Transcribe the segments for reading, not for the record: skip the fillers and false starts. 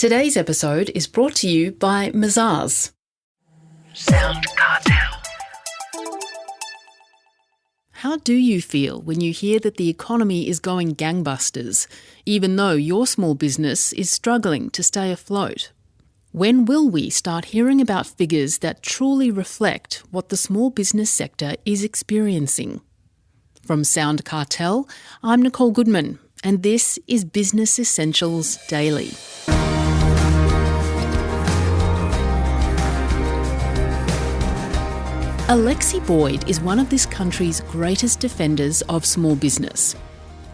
Today's episode is brought to you by Mazars. SoundCartel. How do you feel when you hear that the economy is going gangbusters, even though your small business is struggling to stay afloat? When will we start hearing about figures that truly reflect what the small business sector is experiencing? From SoundCartel, I'm Nicole Goodman, and this is Business Essentials Daily. Alexi Boyd is one of this country's greatest defenders of small business.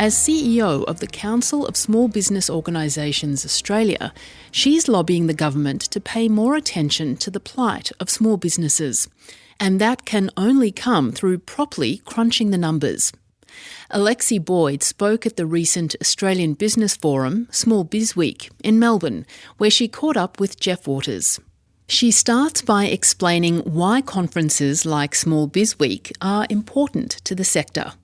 As CEO of the Council of Small Business Organisations Australia, she's lobbying the government to pay more attention to the plight of small businesses, and that can only come through properly crunching the numbers. Alexi Boyd spoke at the recent Australian Business Forum, Small Biz Week, in Melbourne, where she caught up with Jeff Waters. She starts by explaining why conferences like Small Biz Week are important to the sector.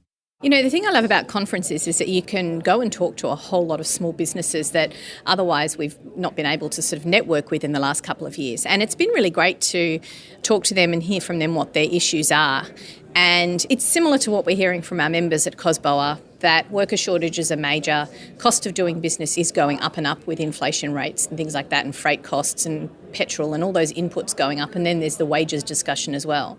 You know, the thing I love about conferences is that you can go and talk to a whole lot of small businesses that otherwise we've not been able to sort of network with in the last couple of years. And it's been really great to talk to them and hear from them what their issues are. And it's similar to what we're hearing from our members at COSBOA, that worker shortages are major, cost of doing business is going up and up with inflation rates and things like that, and freight costs and petrol and all those inputs going up. And then there's the wages discussion as well.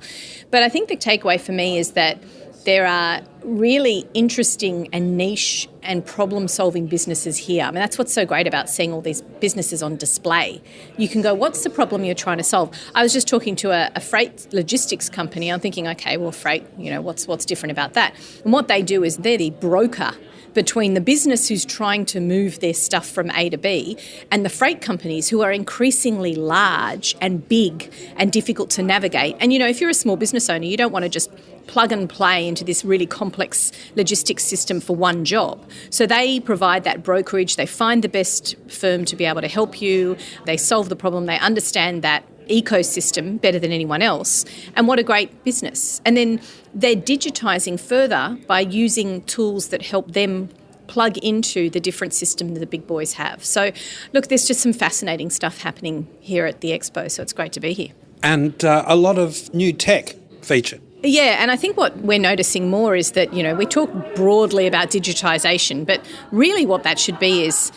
But I think the takeaway for me is that there are really interesting and niche and problem-solving businesses here. I mean, that's what's so great about seeing all these businesses on display. You can go, what's the problem you're trying to solve? I was just talking to a freight logistics company. I'm thinking, okay, well, freight, you know, what's different about that? And what they do is they're the broker between the business who's trying to move their stuff from A to B and the freight companies who are increasingly large and big and difficult to navigate. And, you know, if you're a small business owner, you don't want to just plug and play into this really complex logistics system for one job. So they provide that brokerage, they find the best firm to be able to help you, they solve the problem, they understand that ecosystem better than anyone else. And what a great business. And then they're digitising further by using tools that help them plug into the different system that the big boys have. So look, there's just some fascinating stuff happening here at the Expo, so it's great to be here. And a lot of new tech featured. Yeah, and I think what we're noticing more is that, you know, we talk broadly about digitisation, but really what that should be is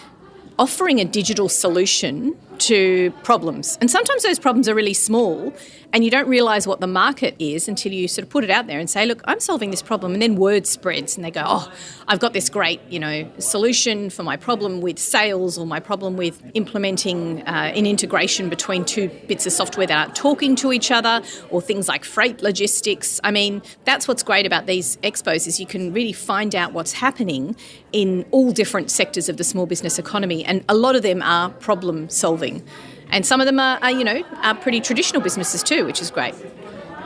offering a digital solution to problems. And sometimes those problems are really small and you don't realise what the market is until you sort of put it out there and say, look, I'm solving this problem. And then word spreads and they go, oh, I've got this great, you know, solution for my problem with sales or my problem with implementing an integration between two bits of software that aren't talking to each other, or things like freight logistics. I mean, that's what's great about these expos is you can really find out what's happening in all different sectors of the small business economy. And a lot of them are problem solving. And some of them are pretty traditional businesses too, which is great.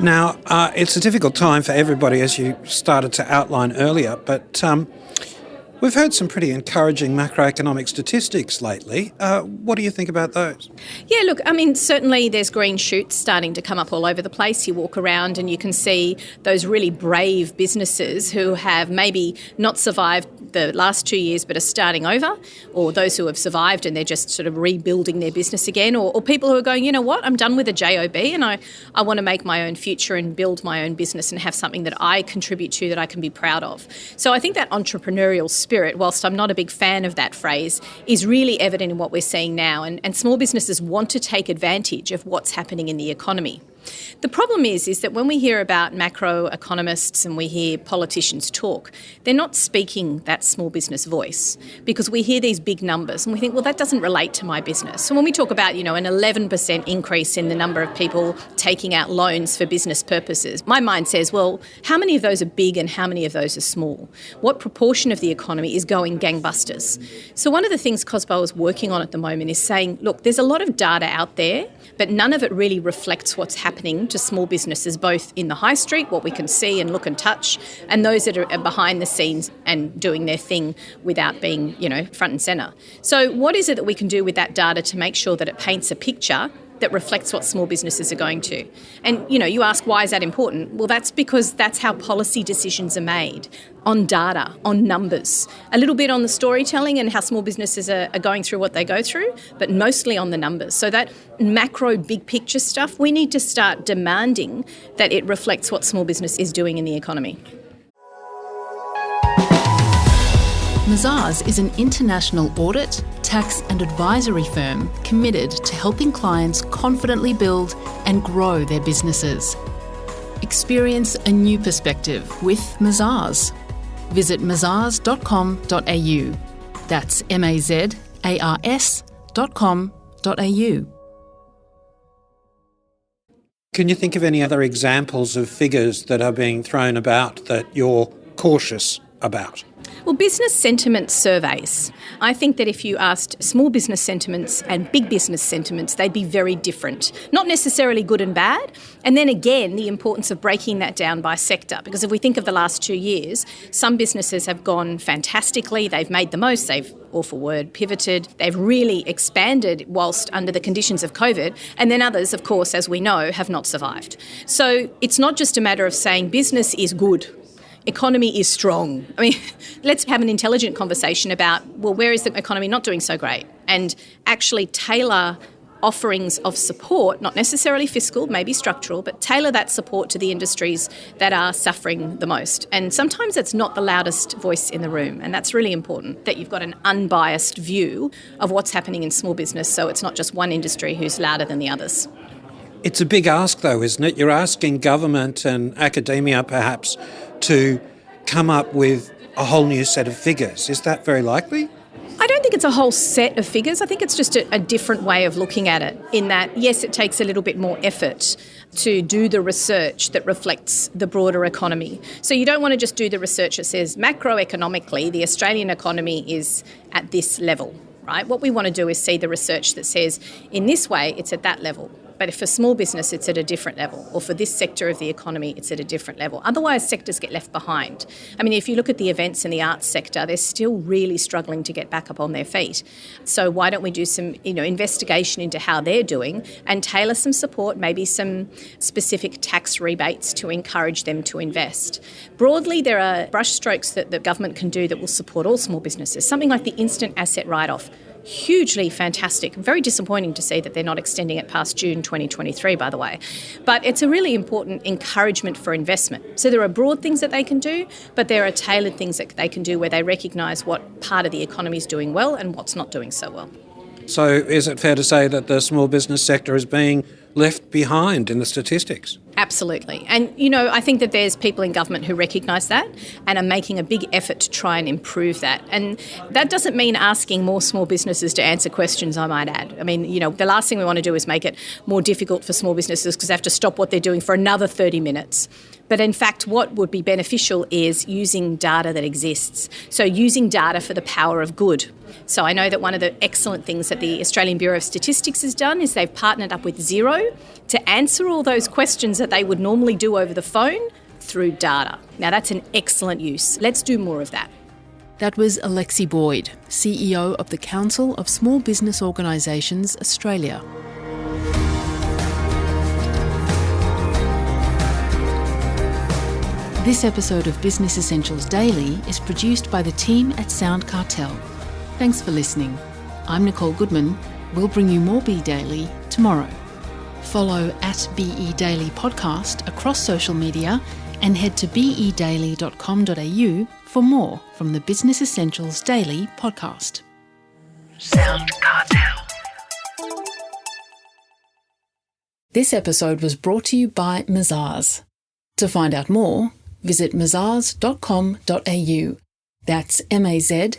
Now, it's a difficult time for everybody, as you started to outline earlier, but we've heard some pretty encouraging macroeconomic statistics lately. What do you think about those? Yeah, look, I mean, certainly there's green shoots starting to come up all over the place. You walk around and you can see those really brave businesses who have maybe not survived the last 2 years but are starting over, or those who have survived and they're just sort of rebuilding their business again, or people who are going, you know what, I'm done with a job and I want to make my own future and build my own business and have something that I contribute to that I can be proud of. So I think that entrepreneurial spirit, whilst I'm not a big fan of that phrase, is really evident in what we're seeing now, and small businesses want to take advantage of what's happening in the economy. The problem is that when we hear about macroeconomists and we hear politicians talk, they're not speaking that small business voice, because we hear these big numbers and we think, well, that doesn't relate to my business. So when we talk about, you know, an 11% increase in the number of people taking out loans for business purposes, my mind says, well, how many of those are big and how many of those are small? What proportion of the economy is going gangbusters? So one of the things COSBOA is working on at the moment is saying, look, there's a lot of data out there, but none of it really reflects what's happening to small businesses, both in the high street, what we can see and look and touch, and those that are behind the scenes and doing their thing without being, you know, front and centre. So what is it that we can do with that data to make sure that it paints a picture that reflects what small businesses are going to. And, you ask, why is that important? Well, that's because that's how policy decisions are made, on data, on numbers, a little bit on the storytelling and how small businesses are going through what they go through, but mostly on the numbers. So that macro big picture stuff, we need to start demanding that it reflects what small business is doing in the economy. Mazars is an international audit, tax and advisory firm committed to helping clients confidently build and grow their businesses. Experience a new perspective with Mazars. Visit mazars.com.au. That's mazars.com.au. Can you think of any other examples of figures that are being thrown about that you're cautious about? Well, business sentiment surveys. I think that if you asked small business sentiments and big business sentiments, they'd be very different. Not necessarily good and bad. And then again, the importance of breaking that down by sector. Because if we think of the last 2 years, some businesses have gone fantastically. They've made the most. They've, awful word, pivoted. They've really expanded whilst under the conditions of COVID. And then others, of course, as we know, have not survived. So it's not just a matter of saying business is good. Economy is strong. I mean, let's have an intelligent conversation about, well, where is the economy not doing so great? And actually tailor offerings of support, not necessarily fiscal, maybe structural, but tailor that support to the industries that are suffering the most. And sometimes it's not the loudest voice in the room. And that's really important, that you've got an unbiased view of what's happening in small business, so it's not just one industry who's louder than the others. It's a big ask, though, isn't it? You're asking government and academia, perhaps, to come up with a whole new set of figures. Is that very likely? I don't think it's a whole set of figures. I think it's just a different way of looking at it, in that, yes, it takes a little bit more effort to do the research that reflects the broader economy. So you don't want to just do the research that says macroeconomically the Australian economy is at this level, right? What we want to do is see the research that says in this way it's at that level. But if for small business, it's at a different level, or for this sector of the economy, it's at a different level. Otherwise, sectors get left behind. I mean, if you look at the events and the arts sector, they're still really struggling to get back up on their feet. So why don't we do some, investigation into how they're doing and tailor some support, maybe some specific tax rebates to encourage them to invest. Broadly, there are brushstrokes that the government can do that will support all small businesses. Something like the instant asset write-off. Hugely fantastic. Very disappointing to see that they're not extending it past June 2023, by the way. But it's a really important encouragement for investment. So there are broad things that they can do, but there are tailored things that they can do where they recognise what part of the economy is doing well and what's not doing so well. So is it fair to say that the small business sector is being left behind in the statistics? Absolutely. And, I think that there's people in government who recognise that and are making a big effort to try and improve that. And that doesn't mean asking more small businesses to answer questions, I might add. I mean, the last thing we want to do is make it more difficult for small businesses because they have to stop what they're doing for another 30 minutes. But in fact, what would be beneficial is using data that exists. So using data for the power of good. So I know that one of the excellent things that the Australian Bureau of Statistics has done is they've partnered up with Xero to answer all those questions that they would normally do over the phone through data. Now, that's an excellent use. Let's do more of that. That was Alexi Boyd, CEO of the Council of Small Business Organisations Australia. This episode of Business Essentials Daily is produced by the team at SoundCartel. Thanks for listening. I'm Nicole Goodman. We'll bring you more Be Daily tomorrow. Follow @BE Daily Podcast across social media and head to bedaily.com.au for more from the Business Essentials Daily podcast. SoundCartel. This episode was brought to you by Mazars. To find out more, visit mazars.com.au. That's mazars.com.au.